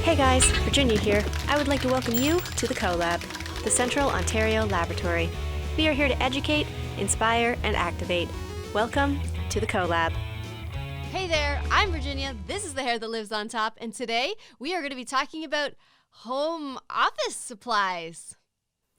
Hey guys, Virginia here. I would like to welcome you to the COLAB, the Central Ontario Laboratory. We are here to educate, inspire, and activate. Welcome to the COLAB. Hey there, I'm Virginia. This is the hair that lives on top, and today we are going to be talking about home office supplies.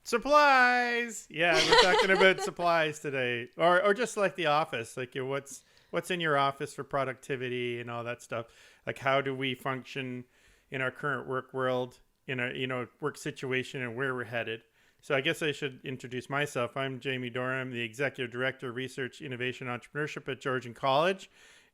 Supplies! Yeah, we're talking about supplies today. Or just like the office, like what's in your office for productivity and all that stuff. Like how do we function in our current work world, in a work situation, and where we're headed. So I guess I should introduce myself. I'm Jamie Dorham, the Executive Director of Research, Innovation, Entrepreneurship at Georgian College,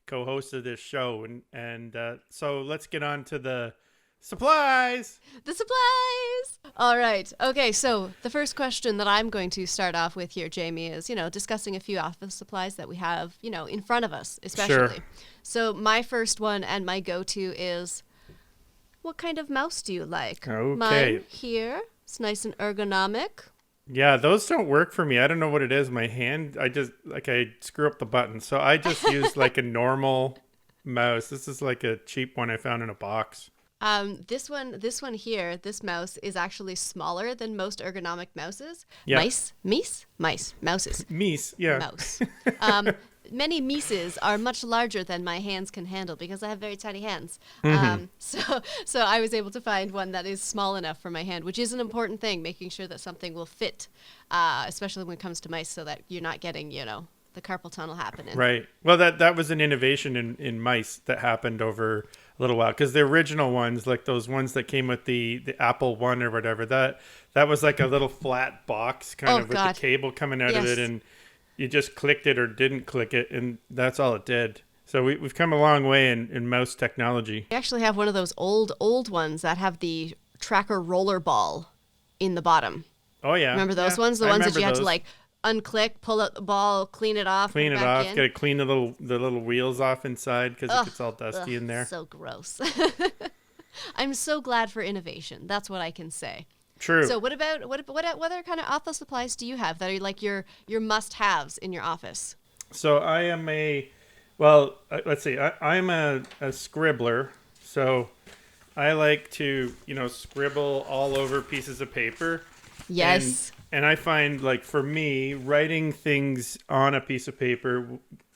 co-host of this show. And so let's get on to the supplies. The supplies! All right. Okay, so the first question that I'm going to start off with here, Jamie, is, discussing a few office supplies that we have, in front of us, especially. Sure. So my first one and my go-to is, what kind of mouse do you like? Okay. Mine here. It's nice and ergonomic. Yeah, those don't work for me. I don't know what it is. My hand, I screw up the button. So I just use like a normal mouse. This is like a cheap one I found in a box. This one here, this mouse is actually smaller than most ergonomic mouses. Yeah. Mouses. Meese, yeah. Mouse. Many Mises are much larger than my hands can handle because I have very tiny hands. Mm-hmm. So I was able to find one that is small enough for my hand, which is an important thing, making sure that something will fit, especially when it comes to mice, so that you're not getting, the carpal tunnel happening. Right. Well, that was an innovation in mice that happened over a little while, because the original ones, like those ones that came with the Apple One or whatever, that was like a little flat box with the cable coming out of it, and you just clicked it or didn't click it, and that's all it did. So we've come a long way in mouse technology. We actually have one of those old ones that have the tracker roller ball in the bottom. Oh, yeah. Remember those ones? The ones that you had to unclick, pull out the ball, clean it off. Clean it off. Got to clean the little wheels off inside because it gets all dusty in there. So gross. I'm so glad for innovation. That's what I can say. True. So what other kind of office supplies do you have that are like your must-haves in your office? So I am I'm a scribbler. So I like to, scribble all over pieces of paper. Yes. And I find, like, for me, writing things on a piece of paper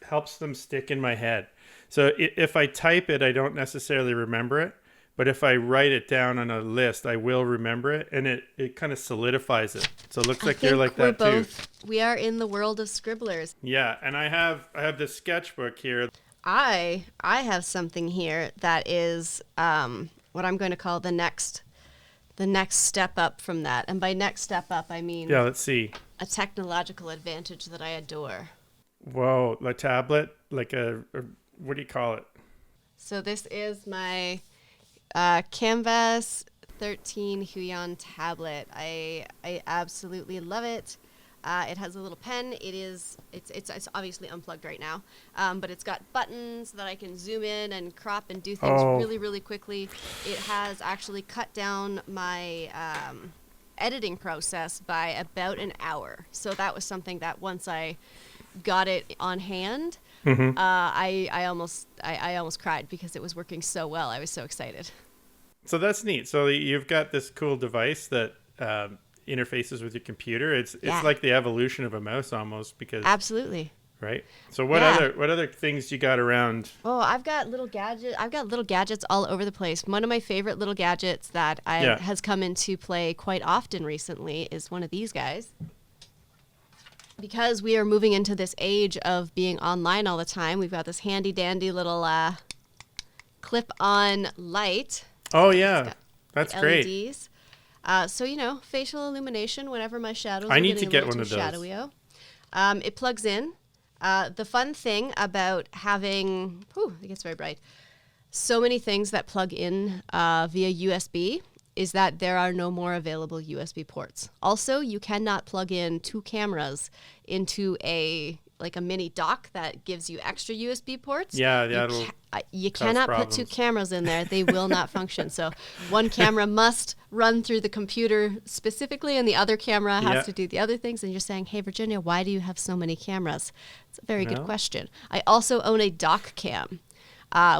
helps them stick in my head. So if I type it, I don't necessarily remember it. But if I write it down on a list, I will remember it, and it kind of solidifies it. So it looks like you're like that too. We are in the world of scribblers. Yeah, and I have this sketchbook here. I have something here that is what I'm going to call the next step up from that. And by next step up, I mean let's see. A technological advantage that I adore. Whoa, a tablet? Like what do you call it? So this is my Canvas 13 Huion tablet. I absolutely love it. It has a little pen. It's obviously unplugged right now, but it's got buttons that I can zoom in and crop and do things really, really quickly. It has actually cut down my editing process by about an hour. So that was something that once I got it on hand, I almost cried because it was working so well. I was so excited. So that's neat. So you've got this cool device that interfaces with your computer. It's like the evolution of a mouse almost, because absolutely. Right. So what other things you got around? Oh, I've got little gadgets all over the place. One of my favorite little gadgets that has come into play quite often recently is one of these guys. Because we are moving into this age of being online all the time, we've got this handy dandy little clip-on light. Oh yeah, that's great. LEDs. So facial illumination whenever my shadows. I need to get one of those. Shadowy. It plugs in. The fun thing about having, it gets very bright. So many things that plug in via USB is that there are no more available USB ports. Also, you cannot plug in two cameras into a mini dock that gives you extra USB ports. You cannot put two cameras in there. They will not function. So one camera must run through the computer specifically, and the other camera has to do the other things. And you're saying, hey, Virginia, why do you have so many cameras? It's a very good question. I also own a dock cam.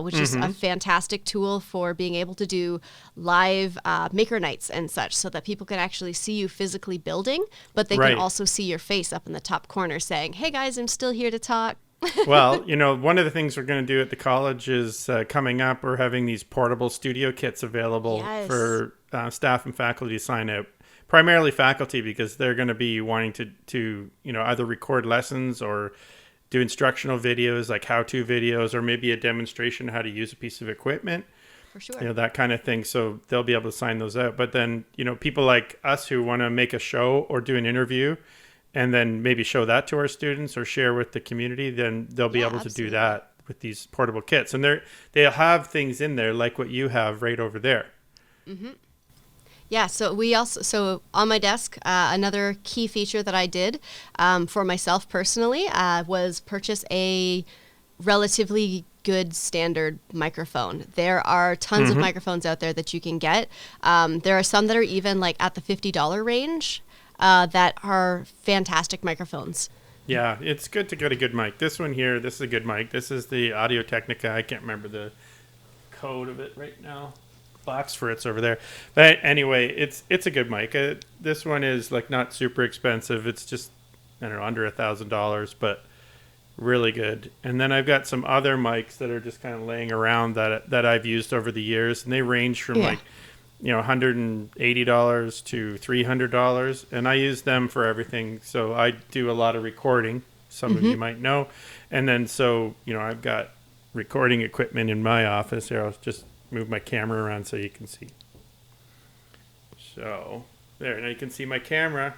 which is a fantastic tool for being able to do live maker nights and such, so that people can actually see you physically building, but they Right. can also see your face up in the top corner saying, "Hey guys, I'm still here to talk." Well, one of the things we're going to do at the college is coming up, we're having these portable studio kits available Yes. for staff and faculty to sign up. Primarily faculty, because they're going to be wanting to either record lessons or do instructional videos, like how-to videos, or maybe a demonstration how to use a piece of equipment. For sure. That kind of thing. So they'll be able to sign those out. But then, people like us who want to make a show or do an interview and then maybe show that to our students or share with the community, then they'll be able to do that with these portable kits. And they'll have things in there like what you have right over there. Mm-hmm. Yeah, so on my desk, another key feature that I did for myself personally was purchase a relatively good standard microphone. There are tons of microphones out there that you can get. There are some that are even like at the $50 range that are fantastic microphones. Yeah, it's good to get a good mic. This one here, this is a good mic. This is the Audio Technica. I can't remember the code of it right now. Box for it's over there. But anyway, it's a good mic. This one is like not super expensive. It's just, I don't know, under $1,000, but really good. And then I've got some other mics that are just kind of laying around that I've used over the years, and they range from like $180 to $300, and I use them for everything. So I do a lot of recording, some of you might know, and then I've got recording equipment in my office. Here, I'll just move my camera around so you can see. So there, now you can see my camera.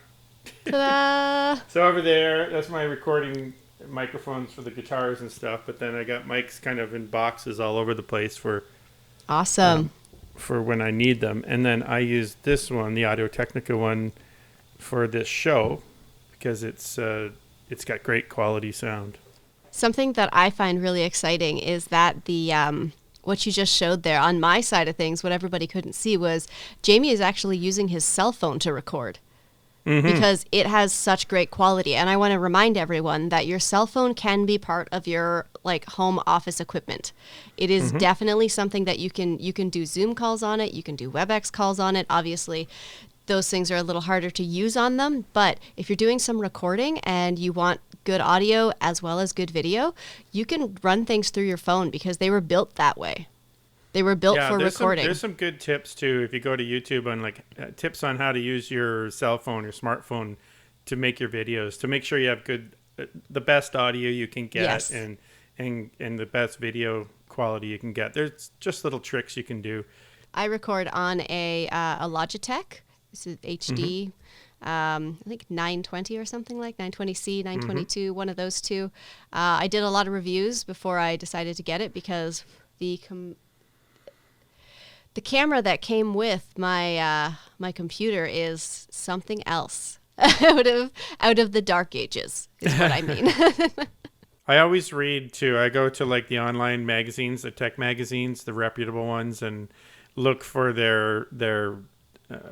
Ta-da! So over there, that's my recording microphones for the guitars and stuff, but then I got mics kind of in boxes all over the place for Awesome. For when I need them. And then I use this one, the Audio Technica one, for this show because it's got great quality sound. Something that I find really exciting is that the what you just showed there on my side of things, what everybody couldn't see was Jamie is actually using his cell phone to record. Because it has such great quality. And I want to remind everyone that your cell phone can be part of your home office equipment. It is definitely something that you can do Zoom calls on it, you can do WebEx calls on it. Obviously, those things are a little harder to use on them, but if you're doing some recording and you want good audio as well as good video, you can run things through your phone because they were built that way. They were built for recording. There's some good tips too. If you go to YouTube on tips on how to use your cell phone or smartphone to make your videos, to make sure you have the best audio you can get and the best video quality you can get. There's just little tricks you can do. I record on a Logitech. This is HD. I think 920 or something, like 920C, 922, one of those two. I did a lot of reviews before I decided to get it because the camera that came with my my computer is something else out of the dark ages is what I mean. I always read too. I go to the online magazines, the tech magazines, the reputable ones, and look for their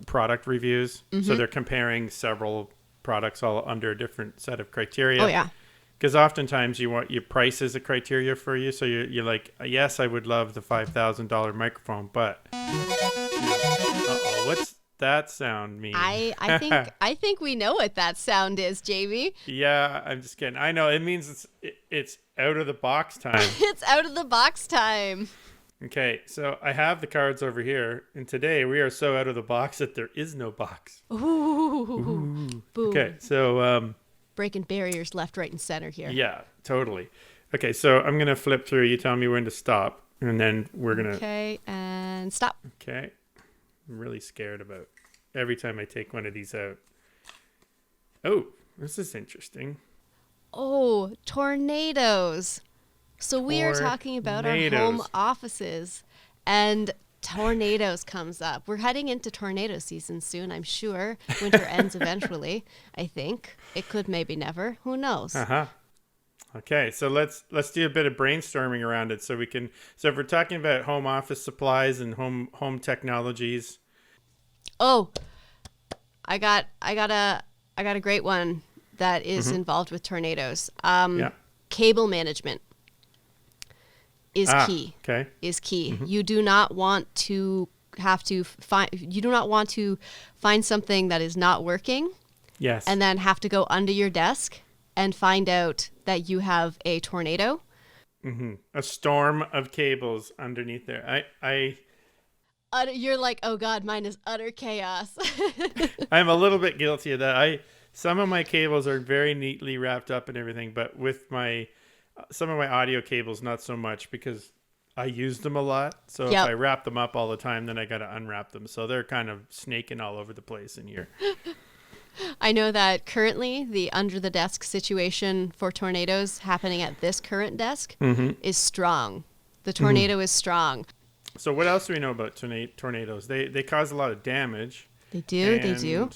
product reviews. So they're comparing several products all under a different set of criteria. Oh yeah. Because oftentimes you want your price as a criteria for you. So you're like, yes, I would love the $5,000 microphone, but what's that sound mean? I think we know what that sound is, Jamie. Yeah, I'm just kidding. I know it means it's out of the box time. It's out of the box time. Okay, so I have the cards over here, and today we are so out of the box that there is no box. Ooh. Boom. Okay, so breaking barriers left, right, and center here. Yeah, totally. Okay, so I'm going to flip through. You tell me when to stop, and then we're going to... Okay, and stop. Okay. I'm really scared about every time I take one of these out. Oh, this is interesting. Oh, tornadoes. So we are talking about our home offices, and tornadoes comes up. We're heading into tornado season soon, I'm sure. Winter ends eventually, I think. It could maybe never. Who knows? Okay, so let's do a bit of brainstorming around it so if we're talking about home office supplies and home technologies. Oh, I got a great one that is involved with tornadoes. Cable management. is key. Okay. Is key. You do not want to find something that is not working Yes. and then have to go under your desk and find out that you have a tornado. A storm of cables underneath there. You're like, oh God, mine is utter chaos. I'm a little bit guilty of that. Some of my cables are very neatly wrapped up and everything, but with some of my audio cables, not so much, because I use them a lot. So if I wrap them up all the time, then I got to unwrap them. So they're kind of snaking all over the place in here. I know that currently the under the desk situation for tornadoes happening at this current desk is strong. The tornado is strong. So what else do we know about tornadoes? They cause a lot of damage. They do. They do.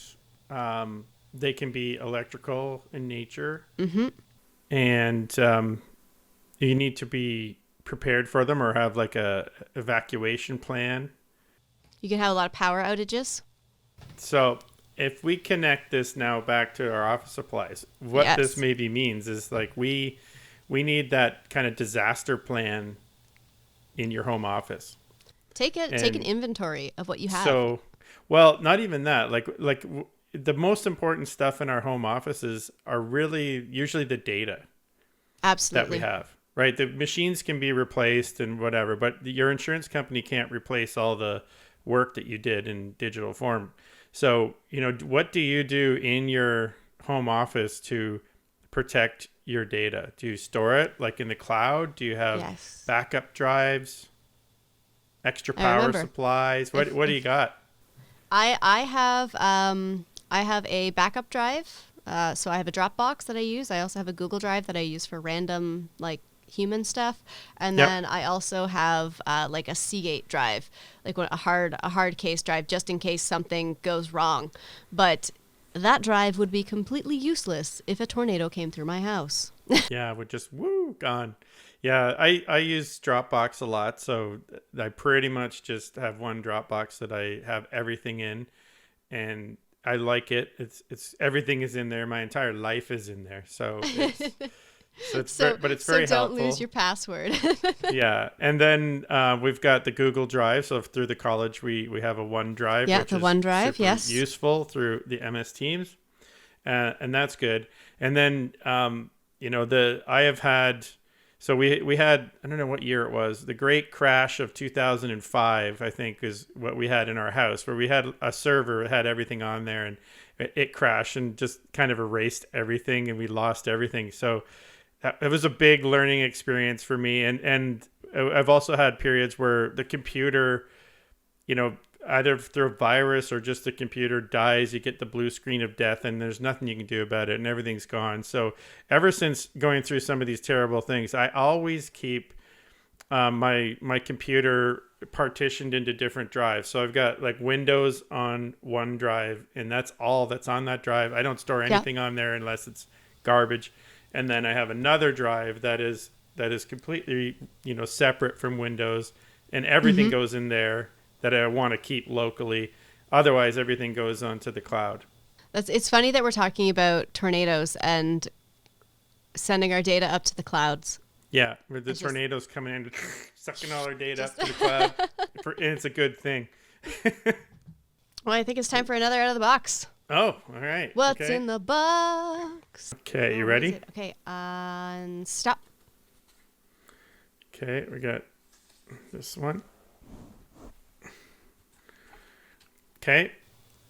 They can be electrical in nature. And you need to be prepared for them or have like a evacuation plan. You can have a lot of power outages. So if we connect this now back to our office supplies, what this maybe means is like we need that kind of disaster plan in your home office. Take an inventory of what you have. So, well, not even that. Like the most important stuff in our home offices are really usually the data. Absolutely. That we have, right? The machines can be replaced and whatever, but your insurance company can't replace all the work that you did in digital form. So, what do you do in your home office to protect your data? Do you store it like in the cloud? Do you have backup drives, extra power supplies? What do you got? I have a backup drive. So I have a Dropbox that I use. I also have a Google Drive that I use for random like human stuff, and then I also have like a Seagate drive, like a hard case drive, just in case something goes wrong. But that drive would be completely useless if a tornado came through my house. Yeah, would just gone. Yeah, I use Dropbox a lot, so I pretty much just have one Dropbox that I have everything in, and I like it. It's everything is in there. My entire life is in there. So it's very helpful. So don't lose your password. Yeah. And then we've got the Google Drive. So through the college, we have a OneDrive. Yeah, which the is OneDrive, super useful through the MS Teams. And that's good. And then, I have had... So we had, I don't know what year it was, the great crash of 2005, I think, is what we had in our house, where we had a server that had everything on there, and it crashed and just kind of erased everything, and we lost everything. So it was a big learning experience for me. And I've also had periods where the computer, either through a virus or just the computer dies, you get the blue screen of death, and there's nothing you can do about it, and everything's gone. So ever since going through some of these terrible things, I always keep my computer partitioned into different drives. So I've got like Windows on one drive, and that's all that's on that drive. I don't store anything on there unless it's garbage. And then I have another drive that is completely separate from Windows, and everything goes in there that I want to keep locally. Otherwise, everything goes onto the cloud. It's funny that we're talking about tornadoes and sending our data up to the clouds. Yeah, with the tornadoes coming in, sucking all our data up to the cloud. And it's a good thing. Well, I think it's time for another out of the box. Oh, all right. What's in the box? Okay, you ready? Okay, and stop. Okay, we got this one. Okay,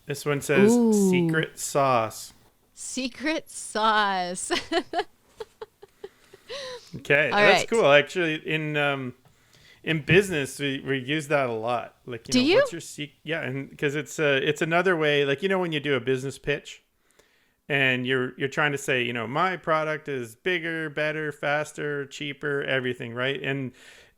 this one says secret sauce. Secret sauce. Okay, that's cool. Actually, in business, we use that a lot. Like, do you? What's your secret? Yeah, and because it's another way. Like, when you do a business pitch, and you're trying to say, my product is bigger, better, faster, cheaper, everything, right? And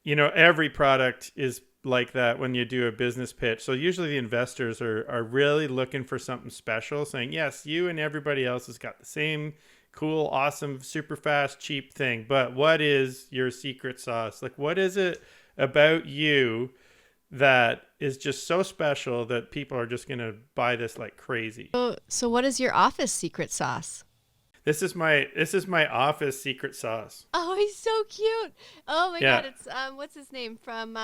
every product is like that when you do a business pitch. So usually the investors are really looking for something special, saying, yes, you and everybody else has got the same cool, awesome, super fast, cheap thing. But what is your secret sauce? Like, what is it about you that is just so special that people are just going to buy this like crazy? So what is your office secret sauce? This is my office secret sauce. Oh, he's so cute. Oh my Yeah. God, it's what's his name from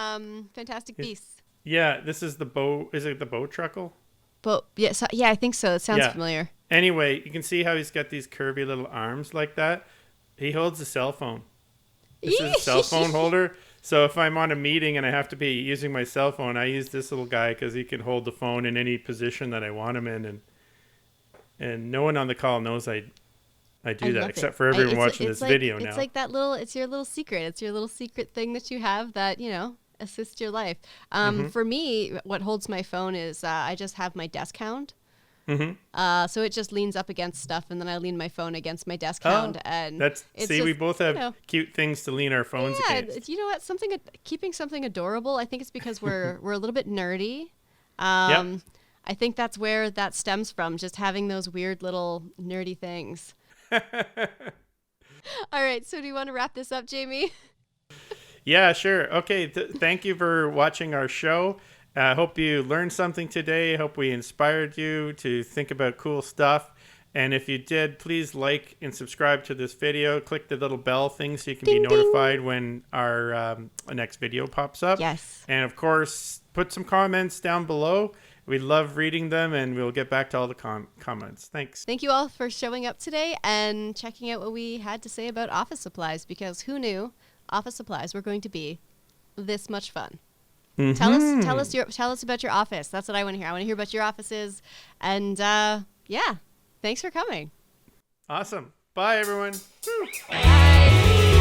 Fantastic He's- Beasts? Yeah, this is the bow. Is it the bow truckle? But yeah, I think so. It sounds Yeah. familiar. Anyway, you can see how he's got these curvy little arms like that. He holds a cell phone. This is a cell phone holder. So if I'm on a meeting and I have to be using my cell phone, I use this little guy because he can hold the phone in any position that I want him in, and no one on the call knows I do that love except it. for everyone It's- watching it's this like, video now. It's like that little. It's your little secret. It's your little secret thing that you have that assists your life. For me, what holds my phone is I just have my desk hound. So it just leans up against stuff, and then I lean my phone against my desk hound, and That's it's see, we just, both have cute things to lean our phones against. you know what? Keeping something adorable. I think it's because we're a little bit nerdy. Yep. I think that's where that stems from, just having those weird little nerdy things. All right, so do you want to wrap this up, Jamie? Yeah, sure. Okay, thank you for watching our show. I hope you learned something today. Hope we inspired you to think about cool stuff. And if you did, please like and subscribe to this video. Click the little bell thing so you can be notified when our next video pops up. Yes. And of course, put some comments down below. We love reading them, and we'll get back to all the comments. Thanks. Thank you all for showing up today and checking out what we had to say about office supplies, because who knew office supplies were going to be this much fun. Tell us about your office. That's what I want to hear. I want to hear about your offices. And yeah, thanks for coming. Awesome. Bye, everyone. Bye.